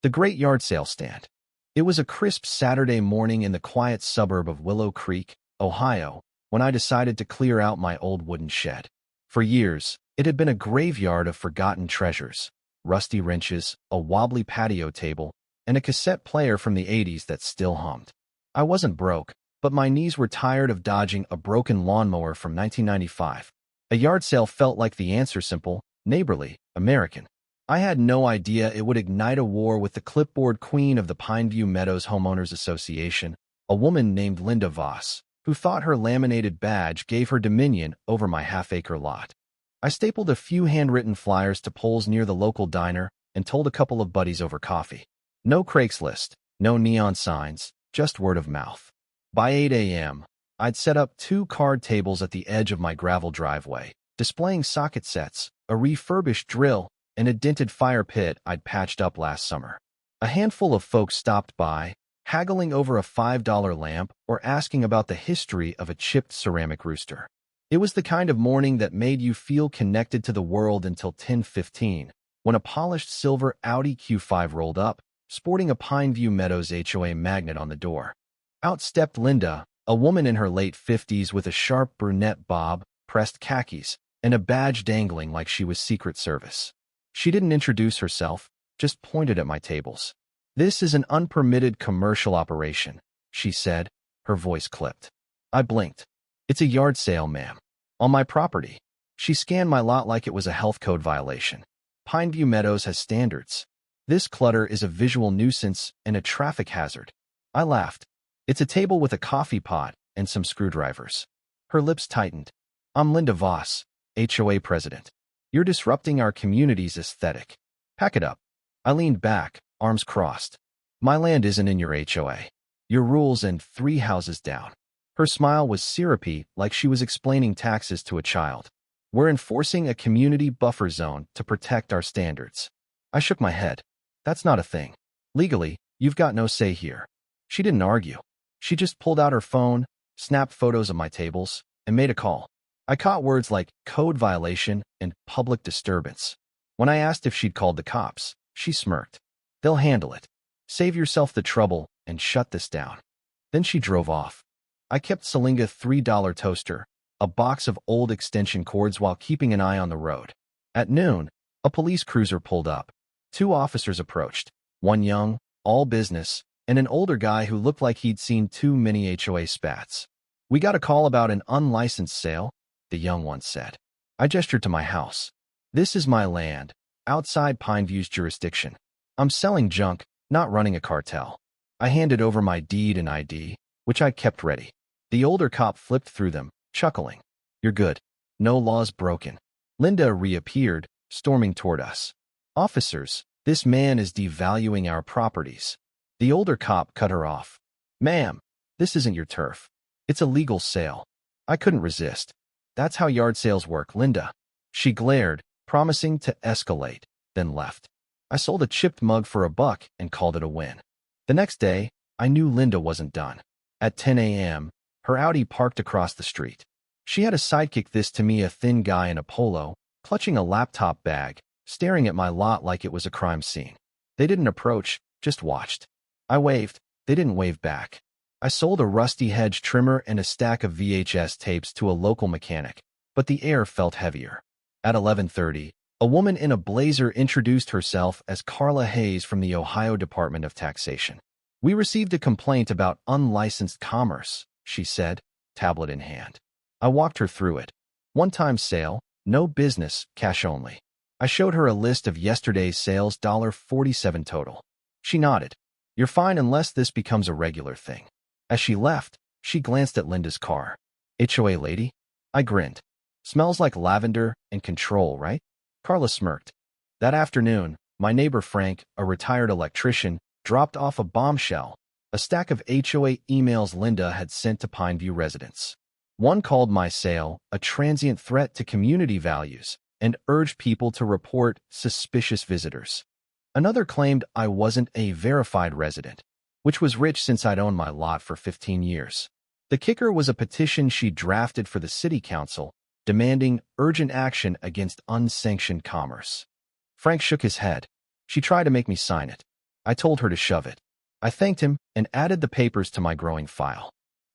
The Great Yard Sale Stand. It was a crisp Saturday morning in the quiet suburb of Willow Creek, Ohio, when I decided to clear out my old wooden shed. For years, it had been a graveyard of forgotten treasures, rusty wrenches, a wobbly patio table, and a cassette player from the 80s that still hummed. I wasn't broke, but my knees were tired of dodging a broken lawnmower from 1995. A yard sale felt like the answer: simple, neighborly, American. I had no idea it would ignite a war with the clipboard queen of the Pineview Meadows Homeowners Association, a woman named Linda Voss, who thought her laminated badge gave her dominion over my half-acre lot. I stapled a few handwritten flyers to poles near the local diner and told a couple of buddies over coffee. No Craigslist, no neon signs, just word of mouth. By 8 a.m., I'd set up 2 card tables at the edge of my gravel driveway, displaying socket sets, a refurbished drill, and a dented fire pit I'd patched up last summer. A handful of folks stopped by, haggling over a $5 lamp or asking about the history of a chipped ceramic rooster. It was the kind of morning that made you feel connected to the world until 10:15, when a polished silver Audi Q5 rolled up, sporting a Pineview Meadows HOA magnet on the door. Out stepped Linda, a woman in her late 50s with a sharp brunette bob, pressed khakis, and a badge dangling like she was Secret Service. She didn't introduce herself, just pointed at my tables. "This is an unpermitted commercial operation," she said, her voice clipped. I blinked. "It's a yard sale, ma'am. On my property." She scanned my lot like it was a health code violation. "Pineview Meadows has standards. This clutter is a visual nuisance and a traffic hazard." I laughed. "It's a table with a coffee pot and some screwdrivers." Her lips tightened. "I'm Linda Voss, HOA president. You're disrupting our community's aesthetic. Pack it up." I leaned back, arms crossed. "My land isn't in your HOA. Your rules and 3 houses down." Her smile was syrupy, like she was explaining taxes to a child. "We're enforcing a community buffer zone to protect our standards." I shook my head. "That's not a thing. Legally, you've got no say here." She didn't argue. She just pulled out her phone, snapped photos of my tables, and made a call. I caught words like code violation and public disturbance. When I asked if she'd called the cops, she smirked. "They'll handle it. Save yourself the trouble and shut this down." Then she drove off. I kept selling a $3 toaster, a box of old extension cords while keeping an eye on the road. At noon, a police cruiser pulled up. 2 officers approached, one young, all business, and an older guy who looked like he'd seen too many HOA spats. "We got a call about an unlicensed sale," the young one said. I gestured to my house. "This is my land, outside Pineview's jurisdiction. I'm selling junk, not running a cartel." I handed over my deed and ID, which I kept ready. The older cop flipped through them, chuckling. "You're good. No laws broken." Linda reappeared, storming toward us. "Officers, this man is devaluing our properties." The older cop cut her off. "Ma'am, this isn't your turf. It's a legal sale." I couldn't resist. "That's how yard sales work, Linda." She glared, promising to escalate, then left. I sold a chipped mug for $1 and called it a win. The next day, I knew Linda wasn't done. At 10 a.m., her Audi parked across the street. She had a sidekick, this to me a thin guy in a polo, clutching a laptop bag, staring at my lot like it was a crime scene. They didn't approach, just watched. I waved. They didn't wave back. I sold a rusty hedge trimmer and a stack of VHS tapes to a local mechanic, but the air felt heavier. At 11:30, a woman in a blazer introduced herself as Carla Hayes from the Ohio Department of Taxation. "We received a complaint about unlicensed commerce," she said, tablet in hand. I walked her through it. "One-time sale, no business, cash only." I showed her a list of yesterday's sales, $47 total. She nodded. "You're fine unless this becomes a regular thing." As she left, she glanced at Linda's car. "HOA lady?" I grinned. "Smells like lavender and control, right?" Carla smirked. That afternoon, my neighbor Frank, a retired electrician, dropped off a bombshell, a stack of HOA emails Linda had sent to Pineview residents. One called my sale a transient threat to community values and urged people to report suspicious visitors. Another claimed I wasn't a verified resident, which was rich since I'd owned my lot for 15 years. The kicker was a petition she drafted for the city council, demanding urgent action against unsanctioned commerce. Frank shook his head. "She tried to make me sign it." I told her to shove it. I thanked him and added the papers to my growing file.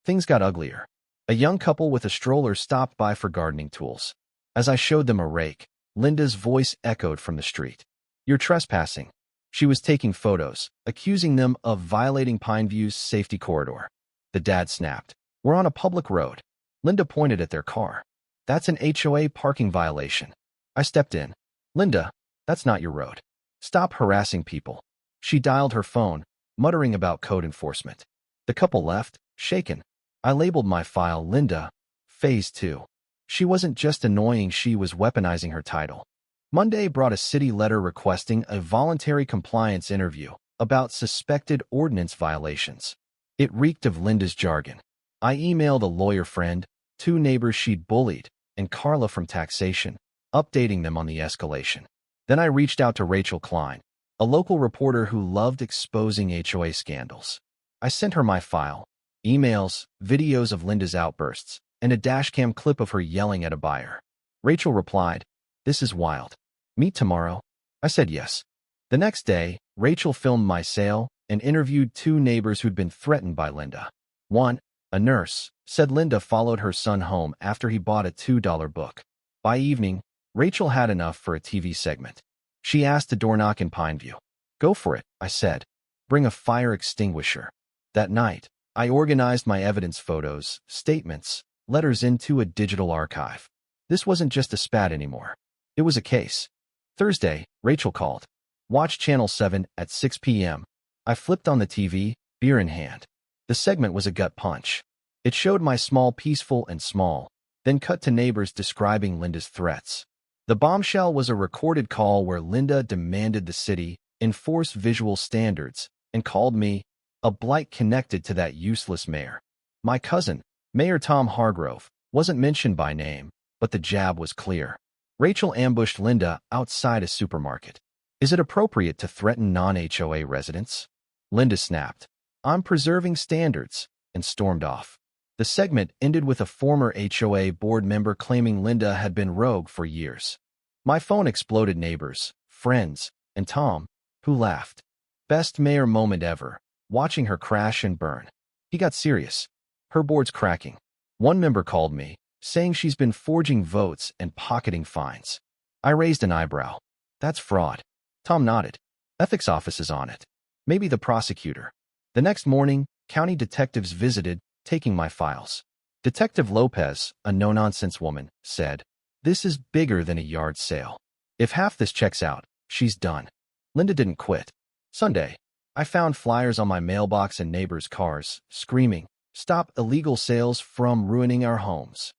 Things got uglier. A young couple with a stroller stopped by for gardening tools. As I showed them a rake, Linda's voice echoed from the street. "You're trespassing." She was taking photos, accusing them of violating Pineview's safety corridor. The dad snapped. "We're on a public road." Linda pointed at their car. "That's an HOA parking violation." I stepped in. "Linda, that's not your road. Stop harassing people." She dialed her phone, muttering about code enforcement. The couple left, shaken. I labeled my file Linda, Phase 2. She wasn't just annoying, she was weaponizing her title. Monday brought a city letter requesting a voluntary compliance interview about suspected ordinance violations. It reeked of Linda's jargon. I emailed a lawyer friend, 2 neighbors she'd bullied, and Carla from taxation, updating them on the escalation. Then I reached out to Rachel Klein, a local reporter who loved exposing HOA scandals. I sent her my file, emails, videos of Linda's outbursts, and a dashcam clip of her yelling at a buyer. Rachel replied, "This is wild. Meet tomorrow?" I said yes. The next day, Rachel filmed my sale and interviewed 2 neighbors who'd been threatened by Linda. One, a nurse, said Linda followed her son home after he bought a $2 book. By evening, Rachel had enough for a TV segment. She asked to door knock in Pineview. "Go for it," I said. "Bring a fire extinguisher." That night, I organized my evidence photos, statements, letters into a digital archive. This wasn't just a spat anymore. It was a case. Thursday, Rachel called. "Watch Channel 7 at 6 p.m. I flipped on the TV, beer in hand. The segment was a gut punch. It showed my small peaceful and small, then cut to neighbors describing Linda's threats. The bombshell was a recorded call where Linda demanded the city enforce visual standards and called me a blight connected to that useless mayor. My cousin, Mayor Tom Hargrove, wasn't mentioned by name, but the jab was clear. Rachel ambushed Linda outside a supermarket. "Is it appropriate to threaten non-HOA residents?" Linda snapped, "I'm preserving standards," and stormed off. The segment ended with a former HOA board member claiming Linda had been rogue for years. My phone exploded neighbors, friends, and Tom, who laughed. Best mayor moment ever, watching her crash and burn. He got serious. Her board's cracking. One member called me, saying she's been forging votes and pocketing fines. I raised an eyebrow. "That's fraud." Tom nodded. "Ethics office is on it. Maybe the prosecutor." The next morning, county detectives visited, taking my files. Detective Lopez, a no-nonsense woman, said, "This is bigger than a yard sale. If half this checks out, she's done." Linda didn't quit. Sunday, I found flyers on my mailbox and neighbors' cars, screaming, "Stop illegal sales from ruining our homes."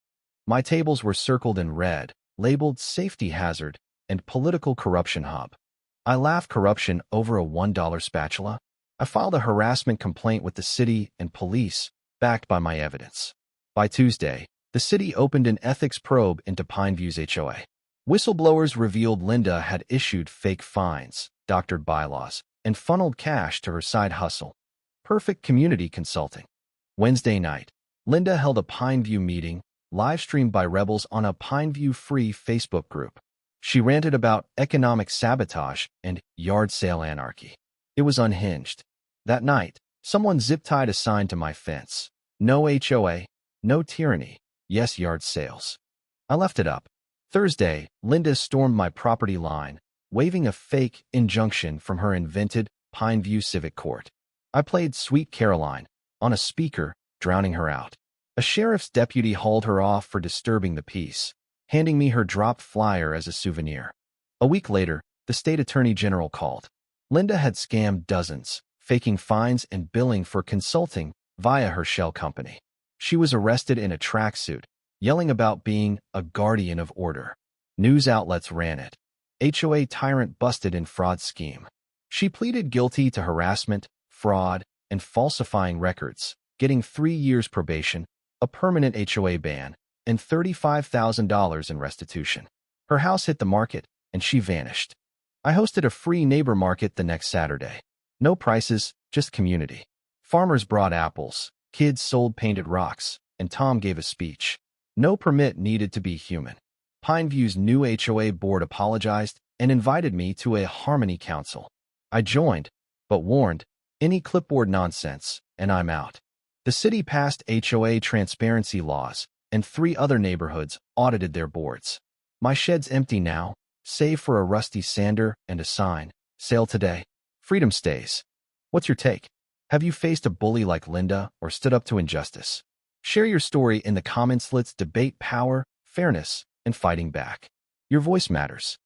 My tables were circled in red, labeled safety hazard and political corruption hub. I laughed corruption over a $1 spatula. I filed a harassment complaint with the city and police, backed by my evidence. By Tuesday, the city opened an ethics probe into Pineview's HOA. Whistleblowers revealed Linda had issued fake fines, doctored bylaws, and funneled cash to her side hustle. Perfect community consulting. Wednesday night, Linda held a Pineview meeting, live-streamed by rebels on a Pineview free Facebook group. She ranted about economic sabotage and yard sale anarchy. It was unhinged. That night, someone zip-tied a sign to my fence. "No HOA, no tyranny, yes yard sales." I left it up. Thursday, Linda stormed my property line, waving a fake injunction from her invented Pineview Civic Court. I played Sweet Caroline on a speaker, drowning her out. A sheriff's deputy hauled her off for disturbing the peace, handing me her dropped flyer as a souvenir. A week later, the state attorney general called. Linda had scammed dozens, faking fines and billing for consulting via her shell company. She was arrested in a tracksuit, yelling about being a guardian of order. News outlets ran it. HOA tyrant busted in fraud scheme. She pleaded guilty to harassment, fraud, and falsifying records, getting 3 years probation, a permanent HOA ban, and $35,000 in restitution. Her house hit the market, and she vanished. I hosted a free neighbor market the next Saturday. No prices, just community. Farmers brought apples, kids sold painted rocks, and Tom gave a speech. No permit needed to be human. Pineview's new HOA board apologized and invited me to a Harmony Council. I joined, but warned, any clipboard nonsense, and I'm out. The city passed HOA transparency laws, and 3 other neighborhoods audited their boards. My shed's empty now, save for a rusty sander and a sign. Sale today. Freedom stays. What's your take? Have you faced a bully like Linda or stood up to injustice? Share your story in the comments. Let's debate power, fairness, and fighting back. Your voice matters.